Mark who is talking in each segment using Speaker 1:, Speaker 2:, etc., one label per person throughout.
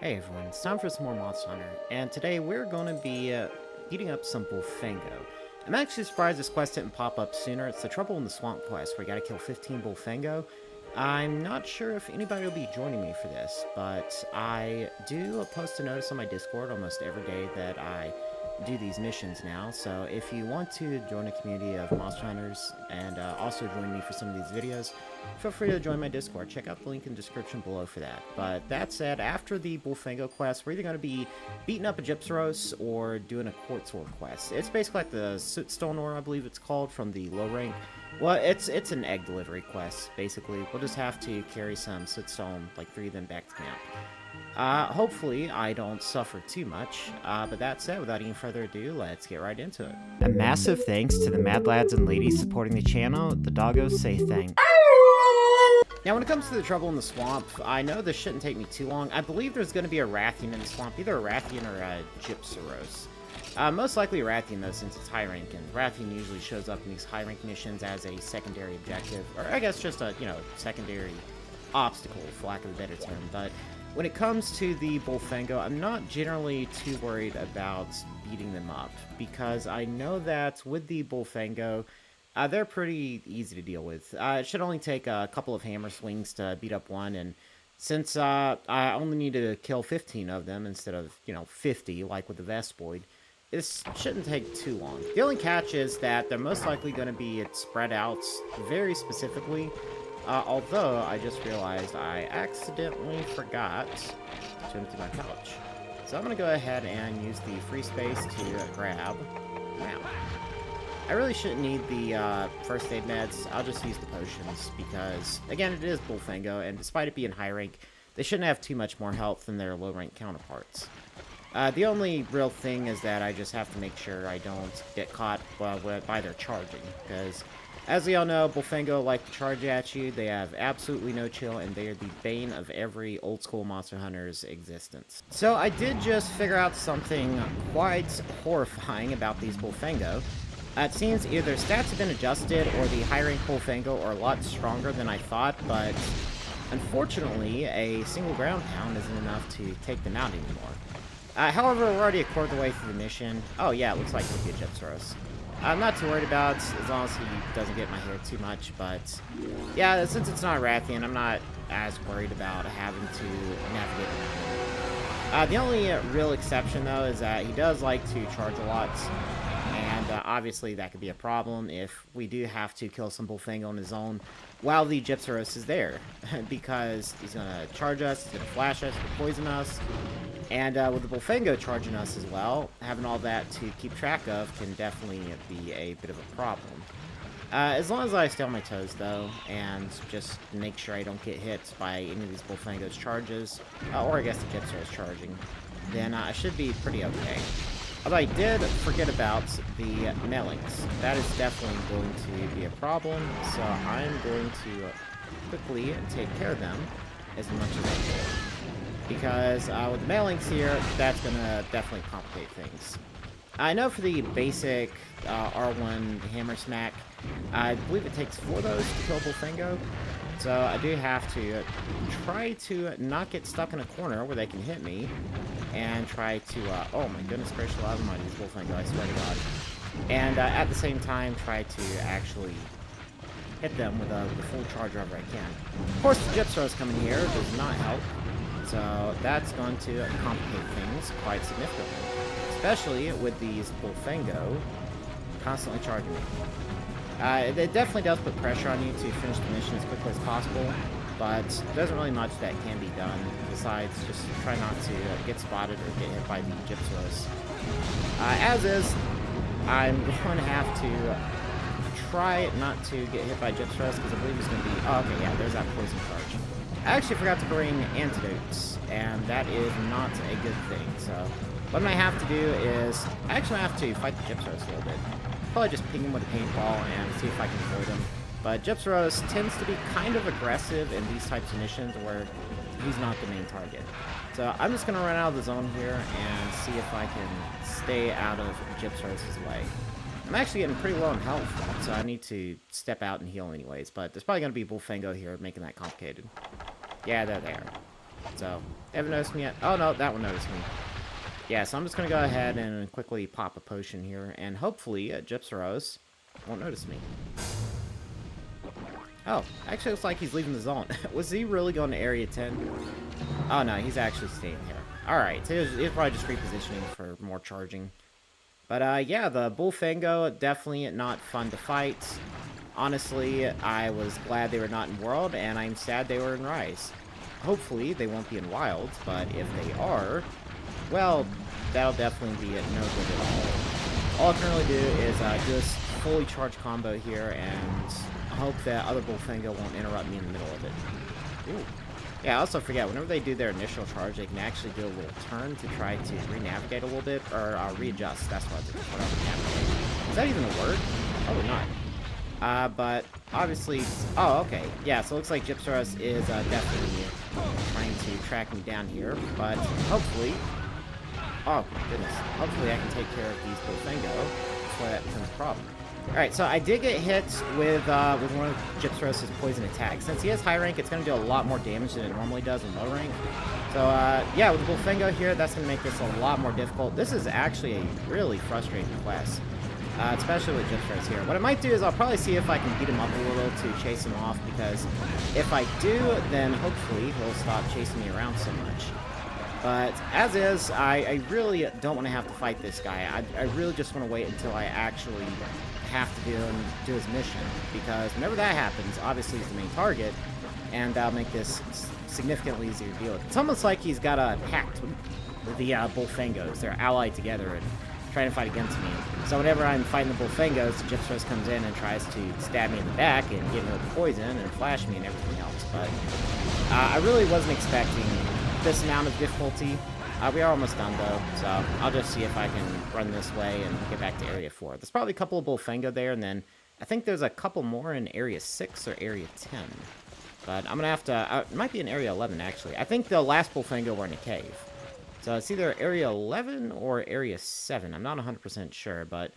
Speaker 1: Hey everyone, it's time for some more Monster Hunter, and today we're going to be beating up some Bullfengo. I'm actually surprised this quest didn't pop up sooner. It's the Trouble in the Swamp quest, where you gotta kill 15 Bullfengo. I'm not sure if anybody will be joining me for this, but I do post a notice on my Discord almost every day that I do these missions now, so if you want to join a community of Monster Hunters and also join me for some of these videos, feel free to join my Discord. Check out the link in the description below for that. But that said, after the Bullfengo quest, we're either going to be beating up a Gypsaros or doing a Quartz Ore quest. It's basically like the Sootstone Ore, I believe it's called, from the low rank. Well, it's an egg delivery quest, basically. We'll just have to carry some Sootstone, like 3 of them, back to camp. Hopefully I don't suffer too much, but that said, without any further ado, let's get right into it. A massive thanks to the mad lads and ladies supporting the channel. The doggos say thanks. Now, when it comes to the Trouble in the Swamp, I know this shouldn't take me too long. I believe there's going to be a Rathian in the swamp, either a Rathian or a Gypsaros. Most likely a Rathian, though, since it's high rank, and Rathian usually shows up in these high rank missions as a secondary objective, or I guess just a, secondary obstacle, for lack of a better term. But when it comes to the Bullfengo, I'm not generally too worried about beating them up, because I know that with the Bullfengo, they're pretty easy to deal with. It should only take a couple of hammer swings to beat up one, and since I only need to kill 15 of them instead of, 50, like with the Vespoid, this shouldn't take too long. The only catch is that they're most likely going to be spread out very specifically, although I just realized I accidentally forgot to empty my pouch. So I'm going to go ahead and use the free space to grab now. I really shouldn't need the first aid meds. I'll just use the potions because, again, it is Bullfengo, and despite it being high rank, they shouldn't have too much more health than their low rank counterparts. The only real thing is that I just have to make sure I don't get caught by their charging, because as we all know, Bullfengo like to charge at you. They have absolutely no chill, and they are the bane of every old school Monster Hunter's existence. So I did just figure out something quite horrifying about these Bullfengo. It seems either their stats have been adjusted or the high rank Bullfengo are a lot stronger than I thought, but unfortunately, a single ground pound isn't enough to take them out anymore. However, we're already a quarter of the way through the mission. Oh yeah, it looks like it'll be a Gypsaros. I'm not too worried about as long as he doesn't get my hair too much, but yeah, since it's not a Rathian, I'm not as worried about having to navigate around him. The only real exception, though, is that he does like to charge a lot, and obviously that could be a problem if we do have to kill some Bullfengo on his own while the Gypsaros is there, because he's going to charge us, he's going to flash us, he's going to poison us, and with the Bullfengo charging us as well, having all that to keep track of can definitely be a bit of a problem. As long as I stay on my toes, though, and just make sure I don't get hit by any of these Bullfengo's charges, or I guess the Gypsaros charging, then I should be pretty okay. Although I did forget about the Melings. That is definitely going to be a problem, so I'm going to quickly take care of them as much as I can. Because with the Melings here, that's going to definitely complicate things. I know for the basic R1 Hammer Smack, I believe it takes 4 of those to kill Bullfengo. So I do have to try to not get stuck in a corner where they can hit me, and try to, oh my goodness gracious, a lot of money, these Bullfengo, I swear to God. And at the same time, try to actually hit them with the full charge wherever I can. Of course, the Gypsaros coming here does not help, so that's going to complicate things quite significantly, especially with these Bullfengo constantly charging me. It definitely does put pressure on you to finish the mission as quickly as possible, but there's not really much that can be done besides just try not to get spotted or get hit by the Gypsaros. As is, I'm going to have to try not to get hit by Gypsaros because I believe it's going to be... Oh, okay, yeah, there's that poison charge. I actually forgot to bring antidotes, and that is not a good thing, so what I might have to do is... I actually have to fight the Gypsaros a little bit. Probably just ping him with a paintball and see if I can avoid him. But Gypsaros tends to be kind of aggressive in these types of missions where he's not the main target. So I'm just going to run out of the zone here and see if I can stay out of Gypsaros' way. I'm actually getting pretty low on health, so I need to step out and heal anyways. But there's probably going to be Bullfengo here making that complicated. Yeah, they're there. So, they haven't noticed me yet. Oh, no, that one noticed me. Yeah, so I'm just going to go ahead and quickly pop a potion here, and hopefully Gypsaros won't notice me. Oh, actually looks like he's leaving the zone. Was he really going to Area 10? Oh, no, he's actually staying here. Alright, so he's probably just repositioning for more charging. But, yeah, the Bullfango, definitely not fun to fight. Honestly, I was glad they were not in World, and I'm sad they were in Rise. Hopefully, they won't be in Wild, but if they are, well, that'll definitely be no good at all. All I can really do is do this fully charged combo here, and hope that other Bullfango won't interrupt me in the middle of it. Ooh. Yeah, I also forget, whenever they do their initial charge, they can actually do a little turn to try to re-navigate a little bit, or readjust, that's what it's navigate. Is that even a word? Probably not. But obviously, oh, okay. Yeah, so it looks like Gypsaros is definitely trying to track me down here, but hopefully, oh my goodness, hopefully I can take care of these Bullfango before that becomes a problem. Alright, so I did get hit with one of Gypsaros' poison attacks. Since he has high rank, it's going to do a lot more damage than it normally does in low rank. So, yeah, with the Bullfango here, that's going to make this a lot more difficult. This is actually a really frustrating quest, especially with Gypsaros here. What I might do is I'll probably see if I can beat him up a little to chase him off, because if I do, then hopefully he'll stop chasing me around so much. But as is, I really don't want to have to fight this guy. I really just want to wait until I actually have to do his mission, because whenever that happens, obviously he's the main target, and that'll make this significantly easier to deal with. It's almost like he's got a pact with the Bullfangos. They're allied together and trying to fight against me. So whenever I'm fighting the Bullfangos, Gypsaros comes in and tries to stab me in the back and get me with poison and flash me and everything else. But I really wasn't expecting this amount of difficulty. We are almost done, though, so I'll just see if I can run this way and get back to Area 4. There's probably a couple of Bullfango there, and then I think there's a couple more in Area 6 or Area 10. But I'm going to have to... it might be in Area 11, actually. I think the last Bullfango were in a cave. So it's either Area 11 or Area 7. I'm not 100% sure, but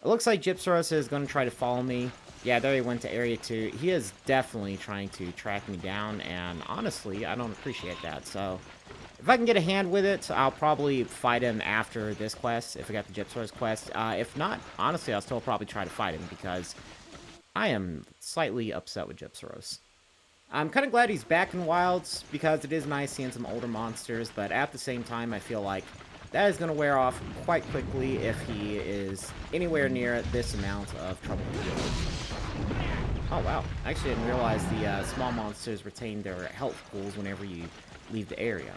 Speaker 1: it looks like Gypsaros is going to try to follow me. Yeah, there he went to Area 2. He is definitely trying to track me down, and honestly, I don't appreciate that, so... If I can get a hand with it, I'll probably fight him after this quest, if I got the Gypsaros quest. If not, honestly, I'll still probably try to fight him, because I am slightly upset with Gypsaros. I'm kind of glad he's back in Wilds, because it is nice seeing some older monsters, but at the same time, I feel like that is going to wear off quite quickly if he is anywhere near this amount of trouble to deal with. Oh, wow. Actually, I didn't realize the small monsters retain their health pools whenever you leave the area.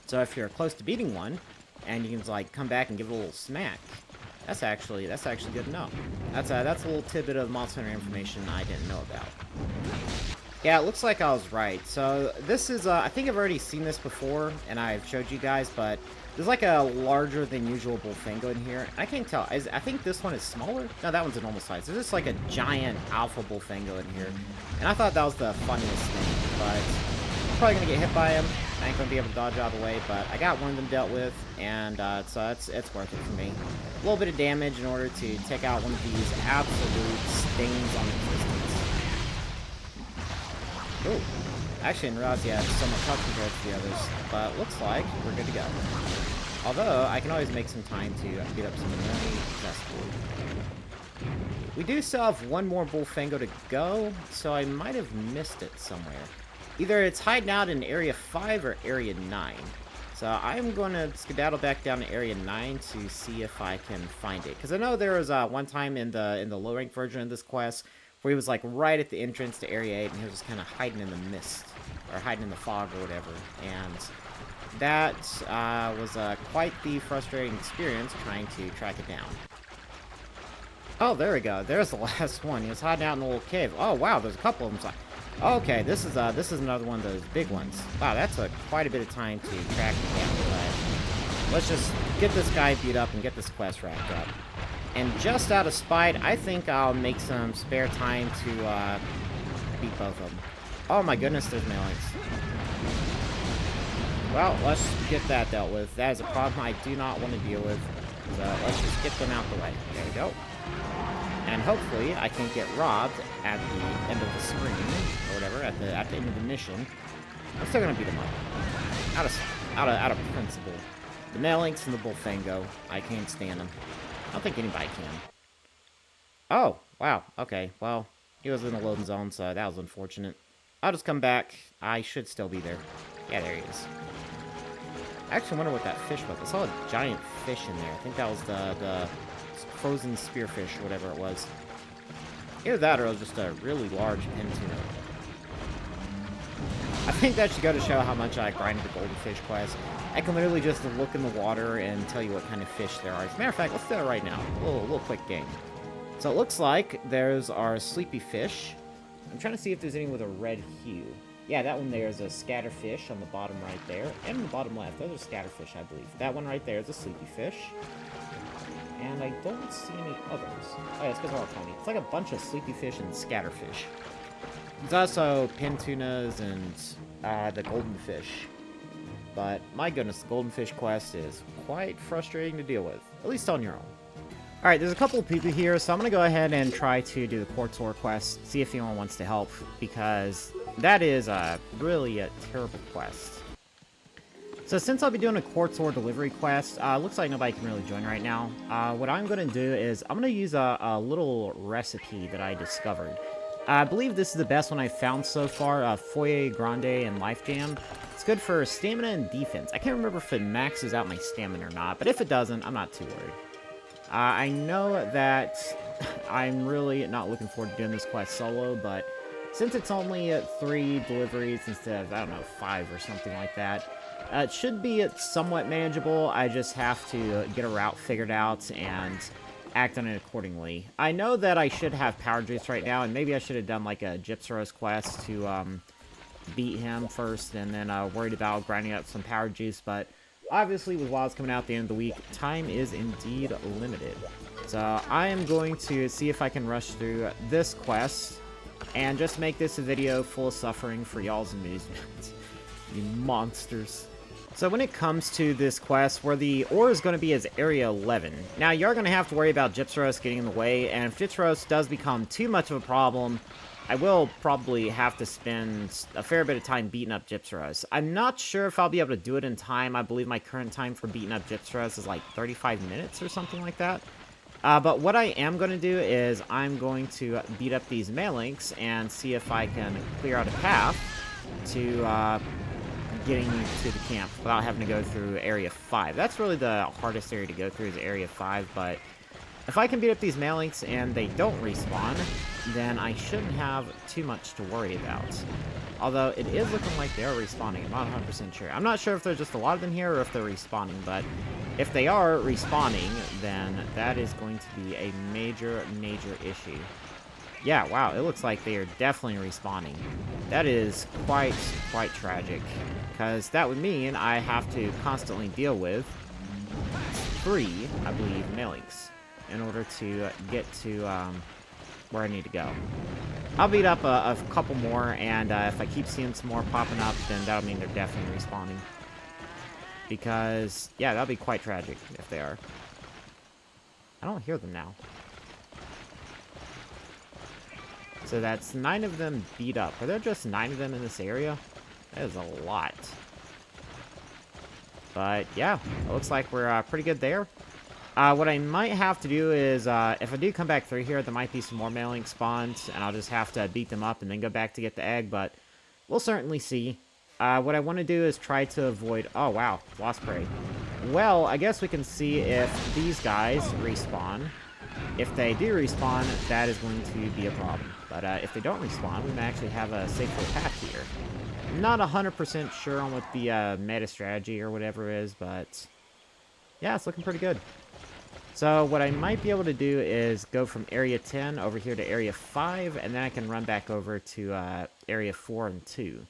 Speaker 1: So if you're close to beating one, and you can like come back and give it a little smack, that's actually good to know. That's a little tidbit of Monster Hunter information I didn't know about. Yeah, it looks like I was right. So this is I think I've already seen this before, and I've showed you guys, but there's like a larger than usual Bullfango in here. I can't tell. I think this one is smaller. No, that one's a normal size. There's just like a giant alpha Bullfango in here, and I thought that was the funniest thing, but I'm probably gonna get hit by him. I ain't gonna be able to dodge out of the way, but I got one of them dealt with, and so it's worth it for me. A little bit of damage in order to take out one of these absolute stains on existence. Ooh, actually, in realize he had so much health compared to the others, but looks like we're good to go. Although, I can always make some time to beat up some enemy successfully. We do still have one more Bullfango to go, so I might have missed it somewhere. Either it's hiding out in Area 5 or Area 9. So I'm going to skedaddle back down to Area 9 to see if I can find it. Because I know there was one time in the low-rank version of this quest where he was like right at the entrance to Area 8 and he was just kind of hiding in the mist. Or hiding in the fog or whatever. And that was quite the frustrating experience trying to track it down. Oh, there we go. There's the last one. He was hiding out in a little cave. Oh, wow, there's a couple of them. Okay, this is another one of those big ones. Wow, that took quite a bit of time to track him down, but let's just get this guy beat up and get this quest wrapped up. And just out of spite, I think I'll make some spare time to beat both of them. Oh my goodness, there's Melinx. Well, let's get that dealt with. That is a problem I do not want to deal with. So let's just get them out the way. There we go. And hopefully I can get robbed at the end of the screen, or whatever, at the end of the mission. I'm still gonna beat him up. Out of principle. The Malinx and the Bullfango, I can't stand them. I don't think anybody can. Oh, wow. Okay, well, he was in a loading zone, so that was unfortunate. I'll just come back. I should still be there. Yeah, there he is. I actually wonder what that fish was. I saw a giant fish in there. I think that was the frozen spearfish or whatever it was. Either that or it was just a really large pin tuna. I think that should go to show how much I grinded the golden fish quest. I can literally just look in the water and tell you what kind of fish there are. As a matter of fact, let's do it right now. A little quick game. So it looks like there's our sleepy fish. I'm trying to see if there's any with a red hue. Yeah, that one there is a scatterfish on the bottom right there. And on the bottom left, those are scatterfish, I believe. That one right there is a sleepy fish. And I don't see any others. Oh, yeah, it's because they're all tiny. It's like a bunch of sleepy fish and scatterfish. There's also pin tunas and the golden fish. But my goodness, the golden fish quest is quite frustrating to deal with. At least on your own. Alright, there's a couple of people here, so I'm going to go ahead and try to do the Quartz Ore quest, see if anyone wants to help, because that is really a terrible quest. So since I'll be doing a Quartz Ore delivery quest, looks like nobody can really join right now. What I'm going to do is, I'm going to use a little recipe that I discovered. I believe this is the best one I've found so far, Foyer Grande and Life Jam. It's good for stamina and defense. I can't remember if it maxes out my stamina or not, but if it doesn't, I'm not too worried. I know that I'm really not looking forward to doing this quest solo, but since it's only 3 deliveries instead of, I don't know, 5 or something like that, it should be somewhat manageable. I just have to get a route figured out and act on it accordingly. I know that I should have Power Juice right now, and maybe I should have done like a Gypsaros quest to beat him first, and then worried about grinding up some Power Juice, but obviously, with WoW's coming out at the end of the week, time is indeed limited. So I am going to see if I can rush through this quest and just make this a video full of suffering for y'all's amusement. You monsters. So when it comes to this quest, where the ore is going to be is Area 11. Now, you're going to have to worry about Gypsaros getting in the way, and if Gypsaros does become too much of a problem, I will probably have to spend a fair bit of time beating up Gypsaros. I'm not sure if I'll be able to do it in time. I believe my current time for beating up Gypsaros is like 35 minutes or something like that. But what I am going to do is I'm going to beat up these Malinx and see if I can clear out a path to getting to the camp without having to go through Area 5. That's really the hardest area to go through is Area 5, but if I can beat up these Malinx and they don't respawn, then I shouldn't have too much to worry about. Although, it is looking like they are respawning. I'm not 100% sure. I'm not sure if there's just a lot of them here or if they're respawning, but if they are respawning, then that is going to be a major, major issue. Yeah, wow, it looks like they are definitely respawning. That is quite tragic, because that would mean I have to constantly deal with 3, I believe, Malinx in order to get to where I need to go. I'll beat up a couple more, and if I keep seeing some more popping up, then that'll mean they're definitely respawning. Because, yeah, that'll be quite tragic if they are. I don't hear them now. So that's 9 of them beat up. Are there just 9 of them in this area? That is a lot. But, yeah, it looks like we're pretty good there. What I might have to do is, if I do come back through here, there might be some more Malinx spawns, and I'll just have to beat them up and then go back to get the egg, but we'll certainly see. What I want to do is try to avoid... Oh, wow, Wasp Prey. Well, I guess we can see if these guys respawn. If they do respawn, that is going to be a problem. But if they don't respawn, we may actually have a safer path here. I'm not 100% sure on what the meta strategy or whatever is, but yeah, it's looking pretty good. So what I might be able to do is go from Area 10 over here to Area 5, and then I can run back over to Area 4 and 2.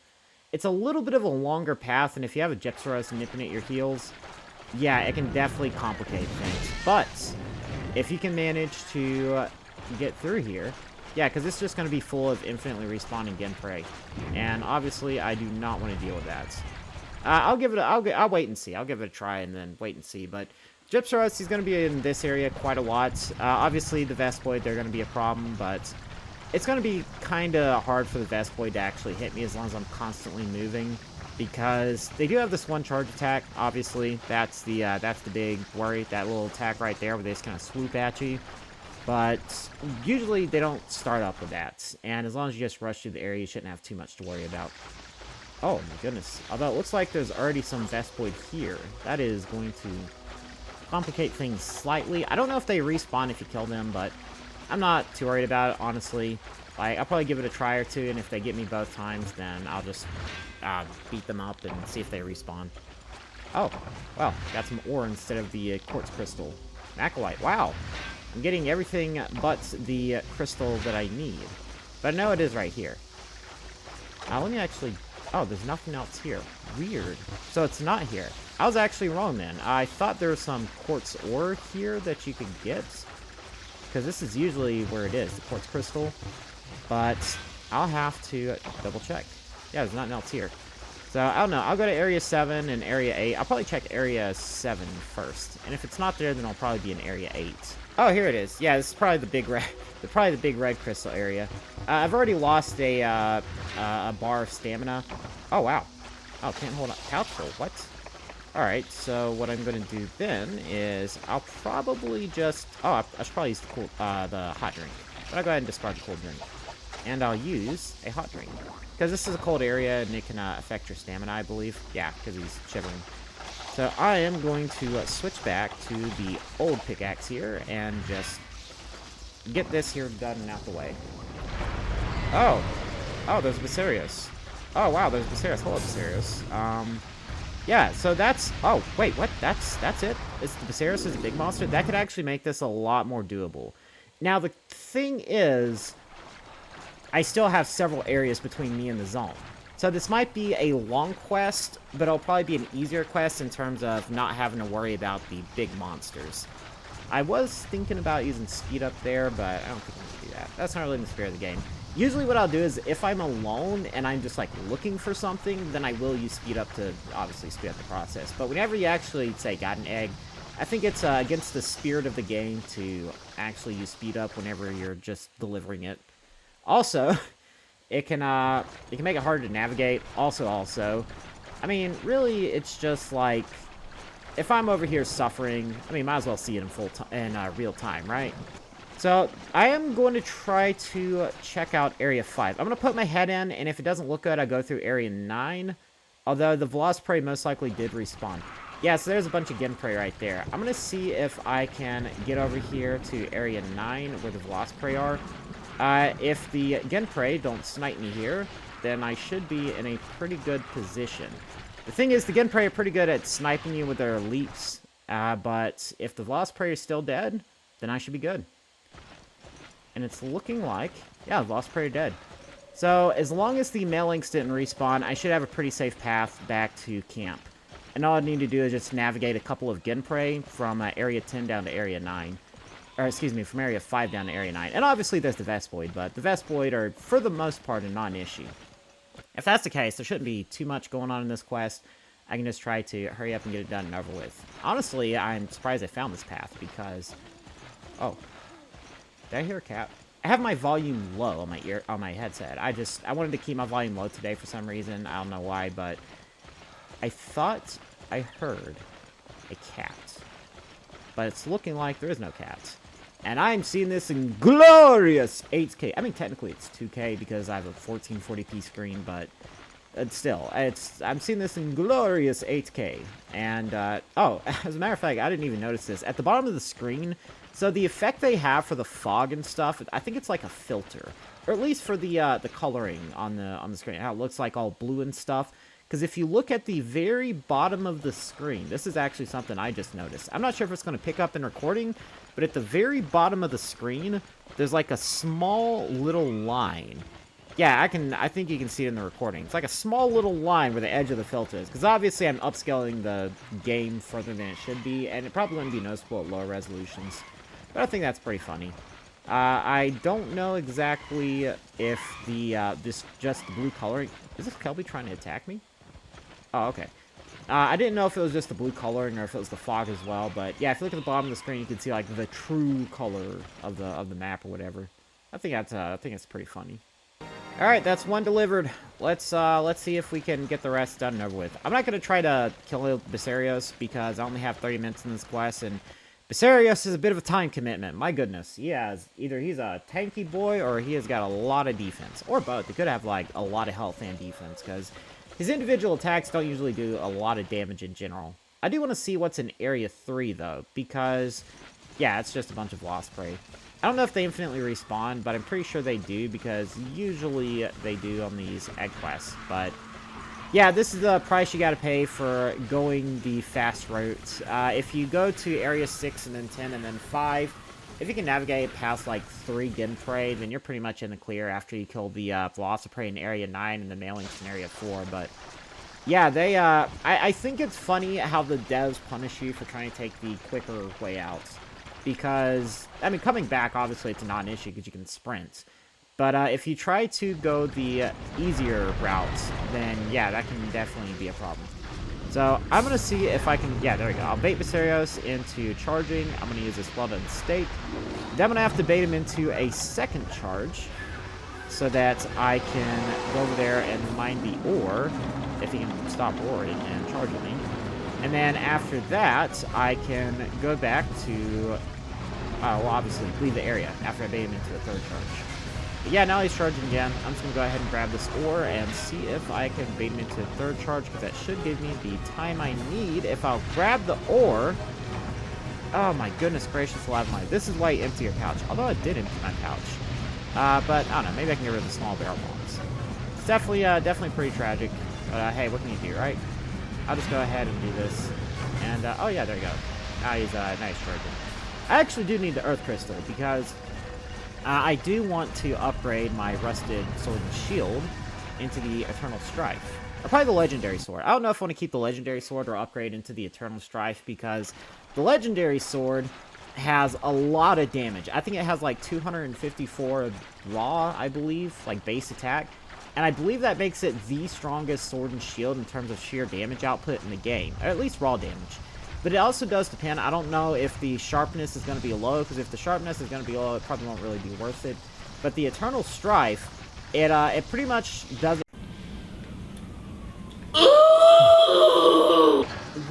Speaker 1: It's a little bit of a longer path, and if you have a Gypsaros nipping at your heels, yeah, it can definitely complicate things. But if you can manage to get through here, yeah, because it's just going to be full of infinitely respawning Genprey, and obviously I do not want to deal with that. I'll wait and see. I'll give it a try and then wait and see, but Gypsaros, he's going to be in this area quite a lot. Obviously, the Vespoid, they're going to be a problem, but it's going to be kind of hard for the Vespoid to actually hit me as long as I'm constantly moving. because they do have this one charge attack. Obviously, that's the big worry. That little attack right there, where they just kind of swoop at you. But usually they don't start up with that, and as long as you just rush through the area, you shouldn't have too much to worry about. Oh my goodness! Although it looks like there's already some Vespoid here, that is going to complicate things slightly. I don't know if they respawn if you kill them, but I'm not too worried about it, honestly. Like, I'll probably give it a try or two, and if they get me both times, then I'll just beat them up and see if they respawn. Oh, well, got some ore instead of the quartz crystal. Acolyte, wow. I'm getting everything but the crystal that I need. But I know it is right here. Let me actually... Oh, there's nothing else here. Weird. So it's not here. I was actually wrong then. I thought there was some quartz ore here that you could get. Because this is usually where it is, the quartz crystal. But I'll have to double check. Yeah, there's nothing else here. So, I don't know. I'll go to Area 7 and Area 8. I'll probably check Area 7 first. And if it's not there, then I'll probably be in Area 8. Oh, here it is. Yeah, this is probably the big red crystal area. I've already lost a bar of stamina. Oh, wow. Oh, can't hold on. Couch full. What? Alright, so what I'm going to do then is I'll probably just... Oh, I should probably use the hot drink. But I'll go ahead and discard the cold drink. And I'll use a hot drink. Because this is a cold area and it can affect your stamina, I believe. Yeah, because he's shivering. So I am going to switch back to the old pickaxe here and just get this here done and out the way. Oh. Oh, there's Basarios. Oh, wow, there's Basarios. Hello, Basarios. Yeah, so that's... Oh, wait, what? That's it? Is the Basarios is a big monster? That could actually make this a lot more doable. Now, the thing is, I still have several areas between me and the zone. So this might be a long quest, but it'll probably be an easier quest in terms of not having to worry about the big monsters. I was thinking about using speed up there, but I don't think I'm going to do that. That's not really in the spirit of the game. Usually what I'll do is, if I'm alone and I'm just, like, looking for something, then I will use speed up to, obviously, speed up the process. But whenever you actually, say, got an egg, I think it's against the spirit of the game to actually use speed up whenever you're just delivering it. Also, it can make it harder to navigate. Also, I mean, really, it's just like, if I'm over here suffering, I mean, might as well see it in real time, right? So, I am going to try to check out Area 5. I'm going to put my head in, and if it doesn't look good, I go through Area 9. Although, the Velociprey most likely did respawn. Yeah, so there's a bunch of Genprey right there. I'm going to see if I can get over here to Area 9, where the Velociprey are. If the Genprey don't snipe me here, then I should be in a pretty good position. The thing is, the Genprey are pretty good at sniping you with their leaps, but if the Velociprey is still dead, then I should be good. And it's looking like, yeah, the Velociprey are dead. So, as long as the Malinx didn't respawn, I should have a pretty safe path back to camp. And all I need to do is just navigate a couple of Genprey from Area 10 down to Area 9. Or, excuse me, from Area 5 down to Area 9. And obviously there's the Vespoid, but the Vespoid are, for the most part, a non-issue. If that's the case, there shouldn't be too much going on in this quest. I can just try to hurry up and get it done and over with. Honestly, I'm surprised I found this path, because... Oh. Did I hear a cat? I have my volume low on my headset. I wanted to keep my volume low today for some reason. I don't know why, but... I thought I heard a cat. But it's looking like there is no cat. And I'm seeing this in glorious 8K. I mean, technically it's 2K because I have a 1440p screen, but still, I'm seeing this in glorious 8K. And, oh, as a matter of fact, I didn't even notice this. At the bottom of the screen, so the effect they have for the fog and stuff, I think it's like a filter. Or at least for the coloring on the screen, how it looks like all blue and stuff. Because if you look at the very bottom of the screen, this is actually something I just noticed. I'm not sure if it's going to pick up in recording, but at the very bottom of the screen, there's like a small little line. Yeah, I think you can see it in the recording. It's like a small little line where the edge of the filter is. Because obviously I'm upscaling the game further than it should be, and it probably wouldn't be noticeable at lower resolutions. But I think that's pretty funny. I don't know exactly if just the blue coloring... Is this Kelby trying to attack me? Oh, okay. I didn't know if it was just the blue coloring or if it was the fog as well, but yeah, if you look at the bottom of the screen, you can see like the true color of the map or whatever. I think that's pretty funny. All right, that's one delivered. Let's see if we can get the rest done and over with. I'm not gonna try to kill Basarios because I only have 30 minutes in this quest, and Basarios is a bit of a time commitment. My goodness, either he's a tanky boy or he has got a lot of defense, or both. He could have like a lot of health and defense because his individual attacks don't usually do a lot of damage in general. I do want to see what's in Area 3 though, because yeah, it's just a bunch of Lost Prey. I don't know if they infinitely respawn, but I'm pretty sure they do, because usually they do on these egg quests. But yeah, this is the price you gotta pay for going the fast route. If you go to Area 6 and then 10 and then 5, if you can navigate past like 3 Genprey, then you're pretty much in the clear after you kill the Velociprey in Area 9 and the Mailings in Area 4. But yeah, I think it's funny how the devs punish you for trying to take the quicker way out. Because, I mean, coming back, obviously, it's a non-issue because you can sprint. But if you try to go the easier routes, then, yeah, that can definitely be a problem. So, I'm going to see if I can... Yeah, there we go. I'll bait Basarios into charging. I'm going to use this well-done steak. Then I'm going to have to bait him into a second charge so that I can go over there and mine the ore. If he can stop ore and charge me. And then after that, I can go back to, well, obviously, leave the area after I bait him into a third charge. But yeah, now he's charging again. I'm just going to go ahead and grab this ore and see if I can bait him into a third charge, because that should give me the time I need if I'll grab the ore. Oh my goodness gracious alive. This is why you empty your pouch, although I did empty my pouch. But I don't know, maybe I can get rid of the small barrel bombs. It's definitely pretty tragic, but hey, what can you do, right? I'll just go ahead and do this. And, oh yeah, there you go. Now he's, nice charging. I actually do need the Earth Crystal, because I do want to upgrade my Rusted Sword and Shield into the Eternal Strife. Or probably the Legendary Sword. I don't know if I want to keep the Legendary Sword or upgrade into the Eternal Strife, because the Legendary Sword has a lot of damage. I think it has like 254 raw, I believe, like base attack. And I believe that makes it the strongest sword and shield in terms of sheer damage output in the game. Or at least raw damage. But it also does depend. I don't know if the sharpness is going to be low, because if the sharpness is going to be low, it probably won't really be worth it. But the Eternal Strife, it pretty much does...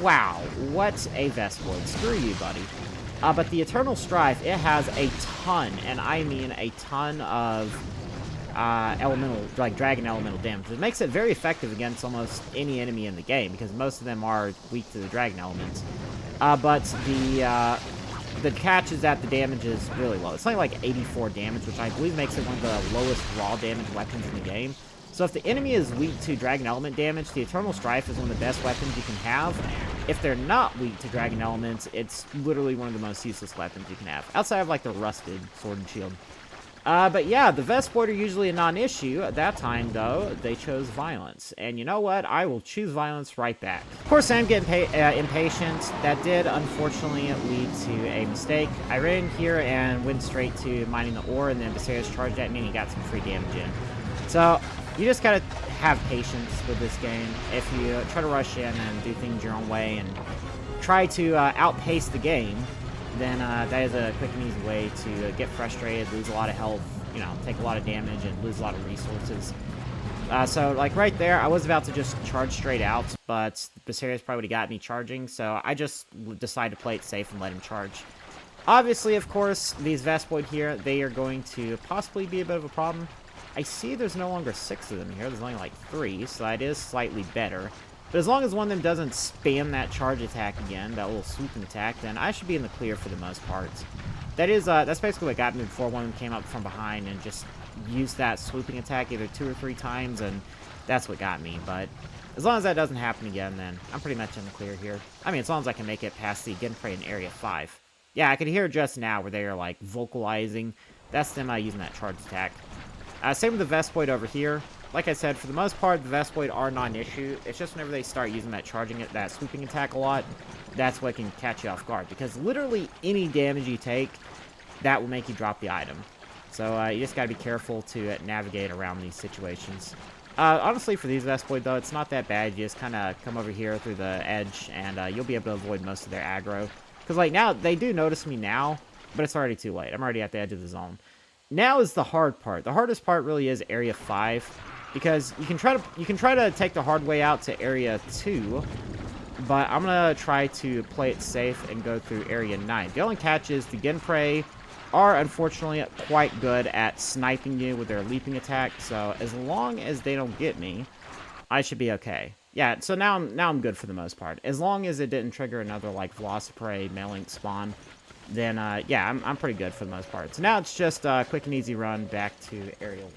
Speaker 1: Wow, what a Vespoid. Screw you, buddy. But the Eternal Strife, it has a ton, and I mean a ton of... elemental, like dragon elemental damage. It makes it very effective against almost any enemy in the game, because most of them are weak to the dragon elements. But the catch is that the damage is really low. It's only like 84 damage, which I believe makes it one of the lowest raw damage weapons in the game. So if the enemy is weak to dragon element damage, the Eternal Strife is one of the best weapons you can have. If they're not weak to dragon elements, it's literally one of the most useless weapons you can have. Outside of like the Rusted Sword and Shield. But yeah, the Vespoid are usually a non-issue. At that time, though, they chose violence. And you know what? I will choose violence right back. Of course, I'm getting impatient. That did, unfortunately, lead to a mistake. I ran here and went straight to mining the ore, and then Basarios charged at me and he got some free damage in. So, you just gotta have patience with this game. If you try to rush in and do things your own way and try to outpace the game, then that is a quick and easy way to get frustrated, lose a lot of health, you know, take a lot of damage, and lose a lot of resources. So, like, right there, I was about to just charge straight out, but Basarios probably would have got me charging, so I just decided to play it safe and let him charge. Obviously, of course, these Vespoid here, they are going to possibly be a bit of a problem. I see there's no longer 6 of them here, there's only like 3, so that is slightly better. But as long as one of them doesn't spam that charge attack again, that little swooping attack, then I should be in the clear for the most part. That's basically what got me before one of them came up from behind and just used that swooping attack either 2 or 3 times, and that's what got me. But as long as that doesn't happen again, then I'm pretty much in the clear here. I mean, as long as I can make it past the Genprey in Area 5. Yeah, I could hear just now where they are, like, vocalizing. That's them using that charge attack. Same with the Vespoid over here. Like I said, for the most part, the Vespoid are non-issue. It's just whenever they start using that that swooping attack a lot, that's what can catch you off guard. Because literally any damage you take, that will make you drop the item. So you just gotta be careful to navigate around these situations. Honestly, for these Vespoid, though, it's not that bad. You just kind of come over here through the edge, and you'll be able to avoid most of their aggro. Because, like, now, they do notice me now, but it's already too late. I'm already at the edge of the zone. now is the hard part. The hardest part really is Area 5, because you can try to take the hard way out to Area 2, but I'm gonna try to play it safe and go through Area 9. The only catch is the Genprey are unfortunately quite good at sniping you with their leaping attack, so as long as they don't get me, I should be okay. Yeah, so now I'm good for the most part. As long as it didn't trigger another, like, Velociprey Mailink spawn, then, yeah, I'm pretty good for the most part. So now it's just a quick and easy run back to Area 1.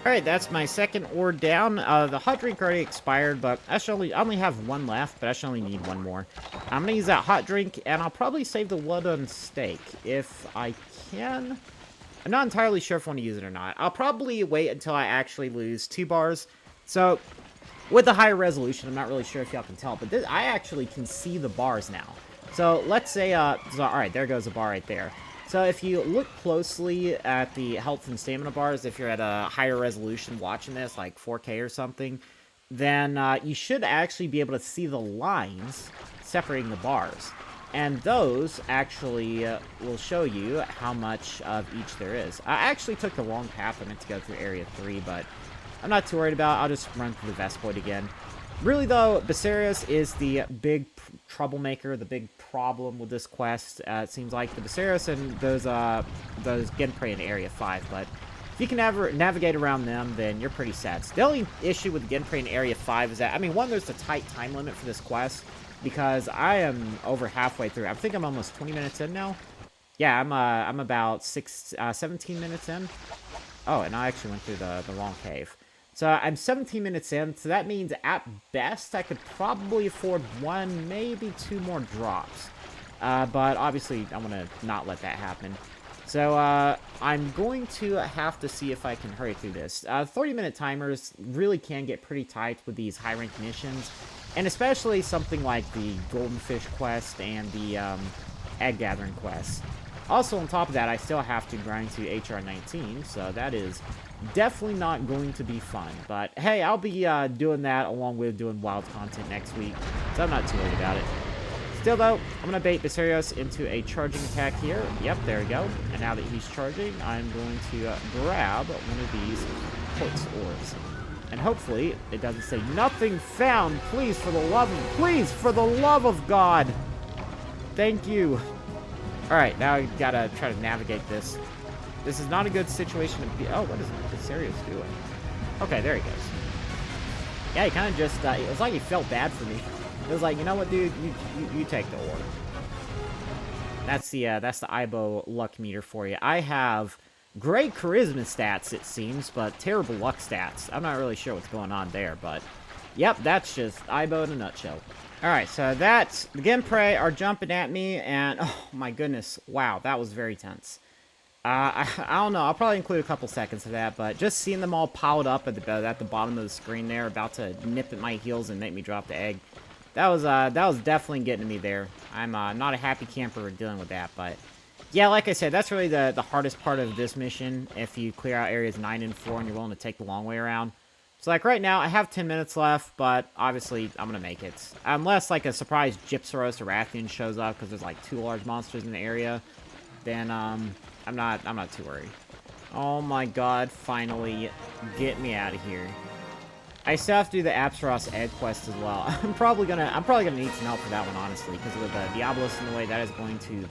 Speaker 1: Alright, that's my second ore down. The hot drink already expired, but I only have one left, but I should only need one more. I'm gonna use that hot drink, and I'll probably save the well-done steak if I can. I'm not entirely sure if I want to use it or not. I'll probably wait until I actually lose 2 bars. So, with the higher resolution, I'm not really sure if y'all can tell, but I actually can see the bars now. So, let's say, alright, there goes a bar right there. So if you look closely at the health and stamina bars, if you're at a higher resolution watching this, like 4K or something, then you should actually be able to see the lines separating the bars. And those actually will show you how much of each there is. I actually took the wrong path. I meant to go through Area 3, but I'm not too worried about it. I'll just run through the Vespoid again. Really, though, Basarius is the big troublemaker, the big problem with this quest. It seems like the Basarius and those Genprey in Area 5, but if you can navigate around them, then you're pretty set. The only issue with Genprey in Area 5 is that, I mean, one, there's a tight time limit for this quest, because I am over halfway through. I think I'm almost 20 minutes in now. Yeah, I'm about 17 minutes in. Oh, and I actually went through the wrong cave. So I'm 17 minutes in, so that means at best I could probably afford 1, maybe 2 more drops. But obviously I want to not let that happen. So I'm going to have to see if I can hurry through this. 30-minute timers really can get pretty tight with these high-ranked missions, and especially something like the Golden Fish quest and the Egg Gathering quest. Also, on top of that, I still have to grind to HR 19, so that is definitely not going to be fun. But hey, I'll be doing that along with doing wild content next week, so I'm not too worried about it. Still, though, I'm going to bait Basarius into a charging attack here. Yep, there we go. And now that he's charging, I'm going to grab one of these quartz ores. And hopefully, it doesn't say nothing found. Please, for the love of God. Thank you. Alright, now I gotta try to navigate this. This is not a good situation to be... Oh, what is Basarius doing? Okay, there he goes. Yeah, he kind of just... it was like he felt bad for me. It was like, you know what, dude? You take the ore. That's the Aibo luck meter for you. I have great charisma stats, it seems, but terrible luck stats. I'm not really sure what's going on there, but... Yep, that's just Aibo in a nutshell. Alright, so that's... The Genprey are jumping at me, and... Oh, my goodness. Wow, that was very tense. I don't know. I'll probably include a couple seconds of that, but just seeing them all piled up at the bottom of the screen there, about to nip at my heels and make me drop the egg. That was definitely getting to me there. I'm not a happy camper dealing with that, but... Yeah, like I said, that's really the hardest part of this mission, if you clear out areas 9 and 4 and you're willing to take the long way around. So, like, right now, I have 10 minutes left, but obviously, I'm gonna make it. Unless, like, a surprise Gypsaros or Rathian shows up, because there's, like, 2 large monsters in the area, then, I'm not too worried. Oh my god, finally, get me out of here. I still have to do the Apsaros Egg quest as well. I'm probably gonna need some help for that one, honestly, because with Diablos in the way, that is going to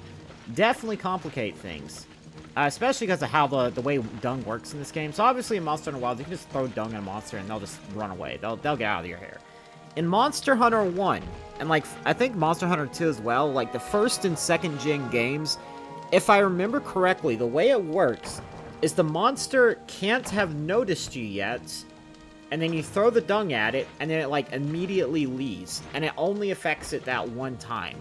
Speaker 1: definitely complicate things. Especially because of how the way dung works in this game. So obviously in Monster Hunter Wilds, you can just throw dung at a monster and they'll just run away. They'll get out of your hair. In Monster Hunter 1, and like, I think Monster Hunter 2 as well, like the first and second gen games, if I remember correctly, the way it works is the monster can't have noticed you yet, and then you throw the dung at it, and then it like immediately leaves, and it only affects it that one time.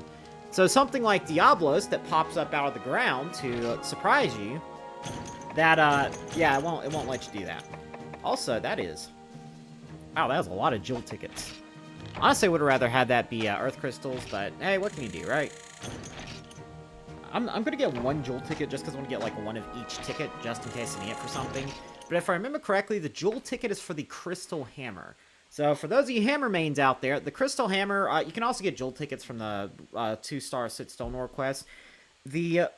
Speaker 1: So something like Diablos that pops up out of the ground to surprise you, that, yeah, it won't let you do that. Also, that is... Wow, that was a lot of jewel tickets. Honestly, I would have rather had that be Earth Crystals, but hey, what can you do, right? I'm gonna get 1 jewel ticket just because I want to get, like, 1 of each ticket, just in case I need it for something. But if I remember correctly, the jewel ticket is for the Crystal Hammer. So, for those of you Hammer mains out there, the Crystal Hammer, you can also get jewel tickets from the 2-star Sit Still Nor quest. The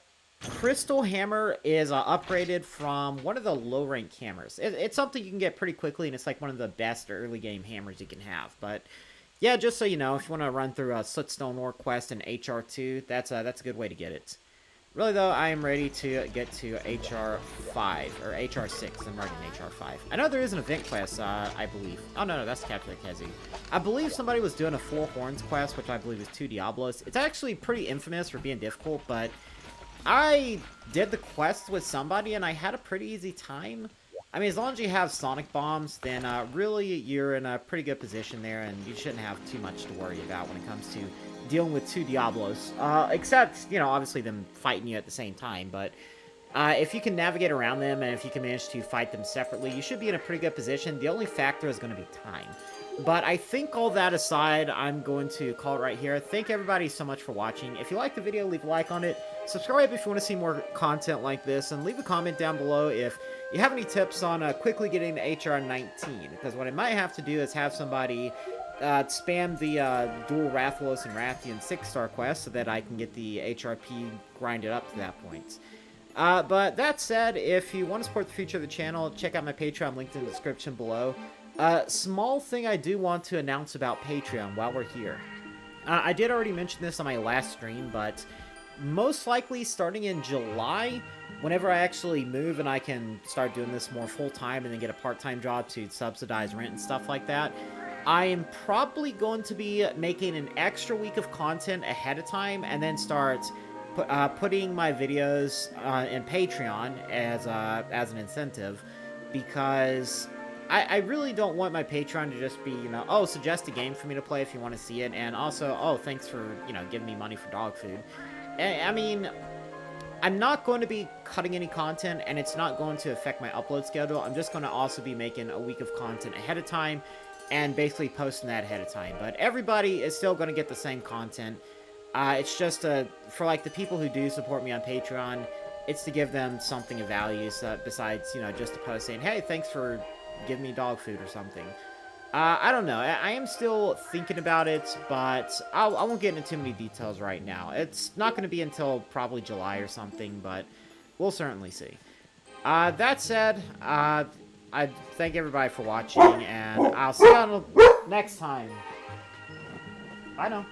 Speaker 1: Crystal Hammer is upgraded from one of the low rank hammers. It's something you can get pretty quickly, and it's like one of the best early game hammers you can have. But yeah, just so you know, if you want to run through Sootstone Ore Quest and HR2, that's a good way to get it. Really, though, I am ready to get to HR5, or HR6. I'm writing HR5. I know there is an event quest, I believe. Oh, no, that's Captain Kezi. I believe somebody was doing a 4 Horns quest, which I believe is 2 Diablos. It's actually pretty infamous for being difficult, but I did the quest with somebody, and I had a pretty easy time. I mean, as long as you have Sonic Bombs, then really you're in a pretty good position there, and you shouldn't have too much to worry about when it comes to dealing with 2 Diablos. Except, you know, obviously them fighting you at the same time, but if you can navigate around them, and if you can manage to fight them separately, you should be in a pretty good position. The only factor is going to be time. But I think all that aside, I'm going to call it right here. Thank everybody so much for watching. If you liked the video, leave a like on it. Subscribe if you want to see more content like this, and leave a comment down below if you have any tips on quickly getting to HR 19. Because what I might have to do is have somebody spam the dual Rathalos and Rathian 6-star quest so that I can get the HRP grinded up to that point. But that said, if you want to support the future of the channel, check out my Patreon, linked in the description below. Small thing I do want to announce about Patreon while we're here. I did already mention this on my last stream, but most likely starting in July, whenever I actually move and I can start doing this more full-time and then get a part-time job to subsidize rent and stuff like that, I am probably going to be making an extra week of content ahead of time and then start putting my videos in Patreon as an incentive, because I really don't want my Patreon to just be, you know, oh, suggest a game for me to play if you want to see it, and also, oh, thanks for, you know, giving me money for dog food. I mean, I'm not going to be cutting any content, and it's not going to affect my upload schedule. I'm just going to also be making a week of content ahead of time, and basically posting that ahead of time. But everybody is still going to get the same content. It's just, for, like, the people who do support me on Patreon, it's to give them something of value, besides, you know, just a post saying, hey, thanks for giving me dog food or something. I don't know. I am still thinking about it, but I won't get into too many details right now. It's not going to be until probably July or something, but we'll certainly see. That said, I thank everybody for watching, and I'll see you on the next time. Bye now.